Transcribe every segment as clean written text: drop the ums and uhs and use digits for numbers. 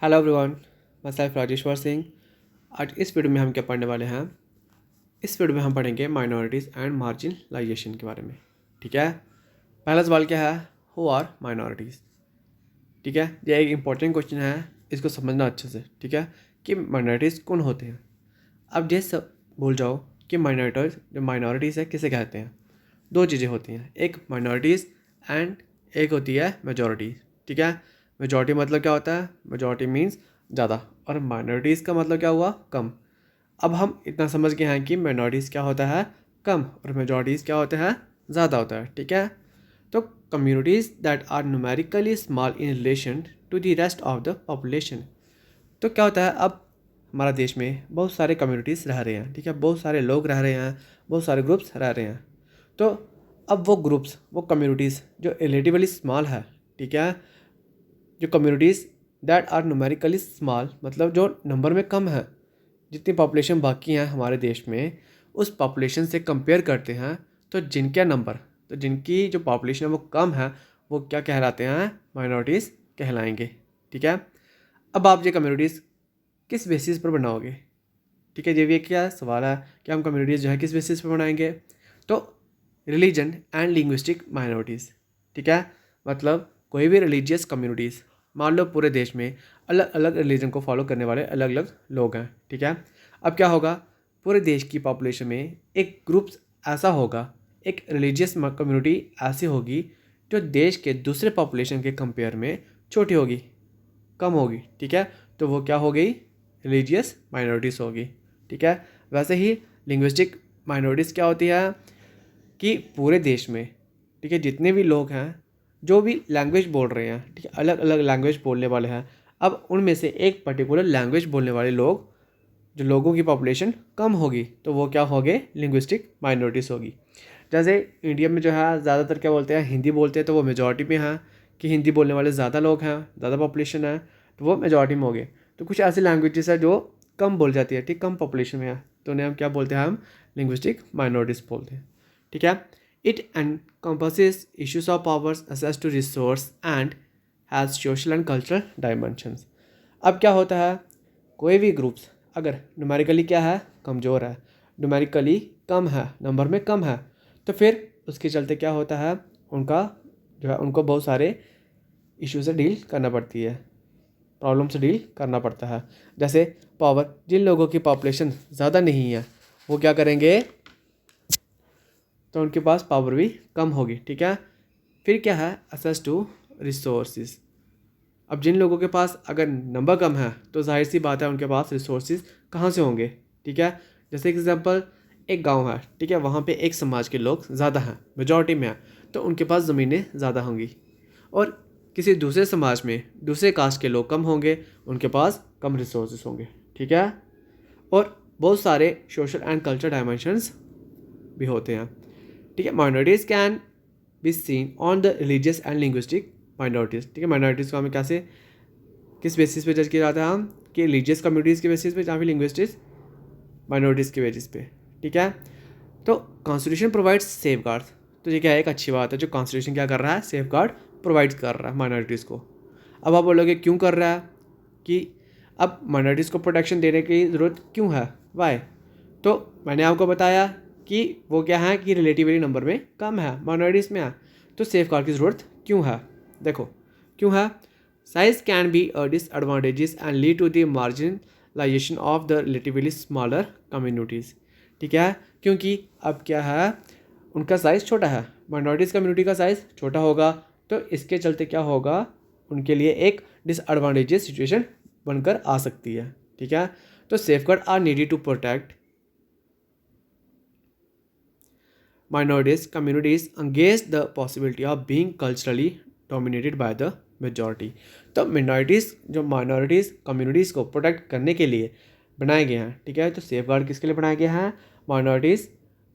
Hello everyone, मैं सैफ राजेश्वर सिंह। आज इस वीडियो में हम क्या पढ़ने वाले हैं? इस वीडियो में हम पढ़ेंगे माइनॉरिटीज़ एंड मार्जिनलाइजेशन के बारे में। ठीक है, पहला सवाल क्या है? Who are minorities. ठीक है, ये एक इंपॉर्टेंट क्वेश्चन है, इसको समझना अच्छे से। ठीक है, कि माइनॉरिटीज़ कौन होते हैं। अब ये सब भूल जाओ कि माइनॉरिटीज़ है किसे कहते हैं। दो चीज़ें होती हैं, एक माइनॉरिटीज़ एंड एक होती है मेजॉरिटी। ठीक है, मेजॉरिटी मतलब क्या होता है? मेजॉरिटी मीन्स ज़्यादा, और माइनॉरिटीज़ का मतलब क्या हुआ? कम। अब हम इतना समझ गए हैं कि माइनॉरिटीज़ क्या होता है? कम, और मेजॉरिटीज़ क्या होता है? ज़्यादा होता है। ठीक है, तो communities that are numerically small in relation to the rest of the population. तो क्या होता है, अब हमारा देश में बहुत सारे कम्युनिटीज़ रह रहे हैं। ठीक है, बहुत सारे लोग रह रहे हैं, बहुत सारे ग्रुप्स रह रहे हैं। तो अब वो ग्रुप्स, वो कम्युनिटीज़ जो रिलेटिवली स्मॉल है, ठीक है, जो communities that are numerically small मतलब जो नंबर में कम है, जितनी पॉपुलेशन बाकी हैं हमारे देश में उस पॉपुलेशन से कंपेयर करते हैं, तो जिनके नंबर, तो जिनकी जो पॉपुलेशन है वो कम है, वो क्या कहलाते हैं? माइनॉरिटीज़ कहलाएंगे। ठीक है, अब आप ये कम्युनिटीज़ किस बेसिस पर बनाओगे? ठीक है, ये भी एक क्या सवाल है कि हम कम्युनिटीज़ जो है किस बेसिस पर बनाएंगे। तो रिलीजन एंड लिंग्विस्टिक माइनॉरिटीज़। ठीक है, मतलब कोई भी रिलीजियस कम्युनिटीज़, मान लो पूरे देश में अलग अलग रिलीजन को फॉलो करने वाले अलग अलग लोग हैं। ठीक है, अब क्या होगा, पूरे देश की पॉपुलेशन में एक ग्रुप ऐसा होगा, एक रिलीजियस कम्युनिटी ऐसी होगी जो देश के दूसरे पॉपुलेशन के कंपेयर में छोटी होगी, कम होगी। ठीक है, तो वो क्या हो गई? रिलीजियस माइनॉरिटीज़ होगी। ठीक है, वैसे ही लिंग्विस्टिक माइनॉरिटीज़ क्या होती है कि पूरे देश में, ठीक है, जितने भी लोग हैं जो भी लैंग्वेज बोल रहे हैं, ठीक है, अलग अलग लैंग्वेज बोलने वाले हैं, अब उनमें से एक पर्टिकुलर लैंग्वेज बोलने वाले लोग, जो लोगों की पॉपुलेशन कम होगी, तो वो क्या होंगे? लिंग्विस्टिक माइनॉरिटीज़ होगी। जैसे इंडिया में जो है ज़्यादातर क्या बोलते हैं? हिंदी बोलते हैं, तो वो मेजॉरिटी में हैं कि हिंदी बोलने वाले ज़्यादा लोग हैं, ज़्यादा पॉपुलेशन है, तो वो मेजॉरिटी में हो गए। तो कुछ ऐसी लैंग्वेजेस है जो कम बोल जाती है, ठीक, कम पॉपुलेशन में है, तो उन्हें हम क्या बोलते हैं? हम लिंग्विस्टिक माइनॉरिटीज़ बोलते हैं। ठीक है, it encompasses issues of powers, access to resource and has social and cultural dimensions। अब क्या होता है, कोई भी ग्रुप्स अगर न्यूमेरिकली क्या है? कमज़ोर है, न्यूमेरिकली कम है, नंबर में कम है, तो फिर उसके चलते क्या होता है, उनका जो है उनको बहुत सारे इशू से डील करना पड़ती है, प्रॉब्लम से डील करना पड़ता है। जैसे पावर, जिन लोगों की पॉपुलेशन ज़्यादा नहीं है वो क्या करेंगे? तो उनके पास पावर भी कम होगी। ठीक है, फिर क्या है? Access to resources. अब जिन लोगों के पास अगर नंबर कम है तो जाहिर सी बात है उनके पास रिसोर्सेज कहाँ से होंगे। ठीक है, जैसे एग्जांपल, एक गांव है, ठीक है, वहाँ पे एक समाज के लोग ज़्यादा हैं, मेजॉरिटी में हैं, तो उनके पास ज़मीनें ज़्यादा होंगी। और किसी दूसरे समाज में दूसरे कास्ट के लोग कम होंगे, उनके पास कम रिसोर्सेज होंगे। ठीक है, और बहुत सारे सोशल एंड कल्चर डायमेंशंस भी होते हैं। ठीक है, minorities can be seen on the religious and linguistic minorities. ठीक है, माइनॉरिटीज़ को हमें कैसे, किस बेसिस पे जज किया जाता है? हम कि रिलीजियस कम्युनिटीज़ के बेसिस पे या फिर लिंग्विस्टिक्स माइनॉरिटीज़ के बेसिस पे। ठीक है, तो कॉन्स्टिट्यूशन प्रोवाइड्स सेफ गार्ड। तो ये क्या है? एक अच्छी बात है, जो कॉन्स्टिट्यूशन क्या कर रहा है? सेफ गार्ड प्रोवाइड कर रहा है माइनॉरिटीज़ को। अब आप बोलोगे क्यों कर रहा है, कि अब माइनॉरिटीज़ को प्रोटेक्शन देने की ज़रूरत क्यों है? वाई? तो मैंने आपको बताया कि वो क्या है कि रिलेटिवली नंबर में कम है, माइनॉरिटीज़ में है, तो सेफ गार्ड की ज़रूरत क्यों है? देखो क्यों है। Size can be a disadvantages and lead to the marginalisation of the relatively smaller communities. ठीक है, क्योंकि अब क्या है, उनका साइज़ छोटा है, माइनॉरिटीज़ कम्युनिटी का साइज़ छोटा होगा, तो इसके चलते क्या होगा, उनके लिए एक डिसएडवांटेजेस सिचुएशन बनकर आ सकती है। ठीक है, तो safeguard are needed to protect minorities communities against the possibility of being culturally dominated by the majority। तो minorities communities को प्रोटेक्ट करने के लिए बनाए गए हैं। ठीक है, तो सेफ गार्ड किसके लिए बनाए गए हैं? माइनॉरिटीज़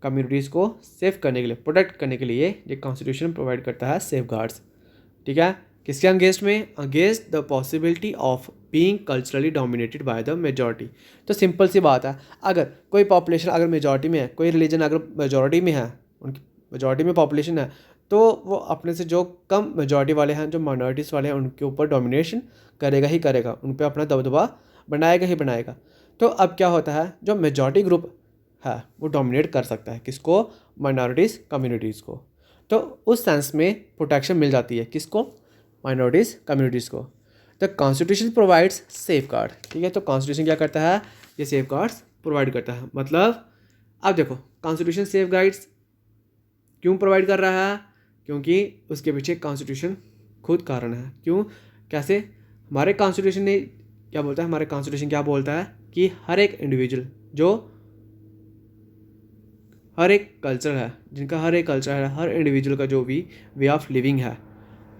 कम्युनिटीज़ को सेफ करने के लिए, प्रोटेक्ट करने के लिए ये कॉन्स्टिट्यूशन प्रोवाइड करता है सेफ गार्ड्स। ठीक है, किसके अगेंस्ट में? Against the possibility of being culturally dominated by the majority. तो सिंपल सी बात है, अगर कोई पॉपुलेशन अगर मेजॉरिटी में है, कोई रिलीजन अगर मेजॉरिटी में है, उनकी मेजॉरिटी में पॉपुलेशन है, तो वो अपने से जो कम मेजॉरिटी वाले हैं, जो माइनॉरिटीज़ वाले हैं, उनके ऊपर डोमिनेशन करेगा ही करेगा, उन पर अपना दबदबा बनाएगा ही बनाएगा। तो अब क्या होता है, जो मेजॉरिटी ग्रुप है वो डोमिनेट कर सकता है किसको, माइनॉरिटीज़ कम्युनिटीज़ को। तो उस सेंस में प्रोटेक्शन मिल जाती है किसको, माइनॉरिटीज़ कम्युनिटीज़ को। The constitution provides safe guard, ठीक है। तो कॉन्स्टिट्यूशन क्या करता है, ये सेफ गार्ड्स प्रोवाइड करता है। मतलब अब देखो कॉन्स्टिट्यूशन सेफ गाइड्स क्यों प्रोवाइड कर रहा है, क्योंकि उसके पीछे कॉन्स्टिट्यूशन खुद कारण है। क्यों, कैसे, हमारे कॉन्स्टिट्यूशन ने क्या बोलता है, हमारे कॉन्स्टिट्यूशन क्या बोलता है कि हर एक इंडिविजुअल, जो हर एक कल्चर है, जिनका हर एक कल्चर है, हर इंडिविजुअल का जो भी वे ऑफ लिविंग है,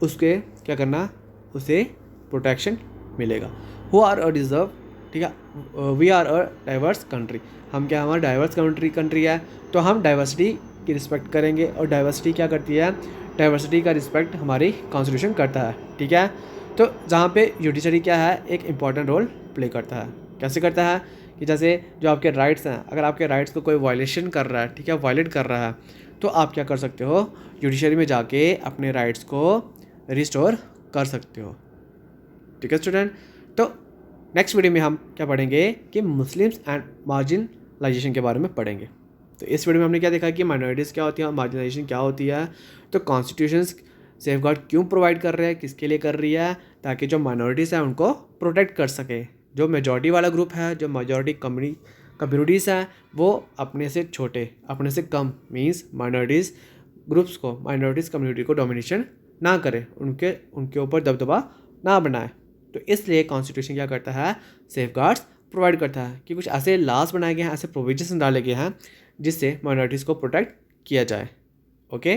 उसके क्या करना, उसे प्रोटेक्शन मिलेगा। हु आर अ डिज़र्व, ठीक है। We are a diverse country, हम क्या, हमारा डाइवर्स कंट्री है, तो हम डाइवर्सिटी की रिस्पेक्ट करेंगे। और डाइवर्सिटी क्या करती है, डाइवर्सिटी का रिस्पेक्ट हमारी कॉन्स्टिट्यूशन करता है, ठीक है। तो जहाँ पे जुडिशरी क्या है, एक इम्पॉर्टेंट रोल प्ले करता है। कैसे करता है कि जैसे जो आपके राइट्स हैं, अगर आपके राइट्स को कोई वायलेशन कर रहा है, ठीक है, वायलेट कर रहा है, तो आप क्या कर सकते हो, जुडिशरी में जाके अपने राइट्स को रिस्टोर कर सकते हो, ठीक है स्टूडेंट। तो नेक्स्ट वीडियो में हम क्या पढ़ेंगे कि मुस्लिम्स एंड मार्जिनलाइजेशन के बारे में पढ़ेंगे। तो इस वीडियो में हमने क्या देखा कि माइनॉरिटीज़ क्या होती है, मार्जिनलाइजेशन क्या होती है। तो कॉन्स्टिट्यूशंस सेफ गार्ड क्यों प्रोवाइड कर रहे हैं, किसके लिए कर रही है, ताकि जो माइनॉरिटीज़ हैं उनको प्रोटेक्ट कर सके। जो मेजॉरिटी वाला ग्रुप है, जो मेजॉरिटी कम्युनिटीज़ हैं, वो अपने से छोटे, अपने से कम मीन्स माइनॉरिटीज़ ग्रुप्स को, माइनॉरिटीज़ कम्युनिटी को डोमिनेशन ना करे, उनके ऊपर दबदबा ना बनाए। तो इसलिए कॉन्स्टिट्यूशन क्या करता है, सेफ गार्ड्स प्रोवाइड करता है कि कुछ ऐसे लॉज बनाए गए हैं, ऐसे प्रोविजंस डाले गए हैं जिससे माइनॉरिटीज़ को प्रोटेक्ट किया जाए। ओके।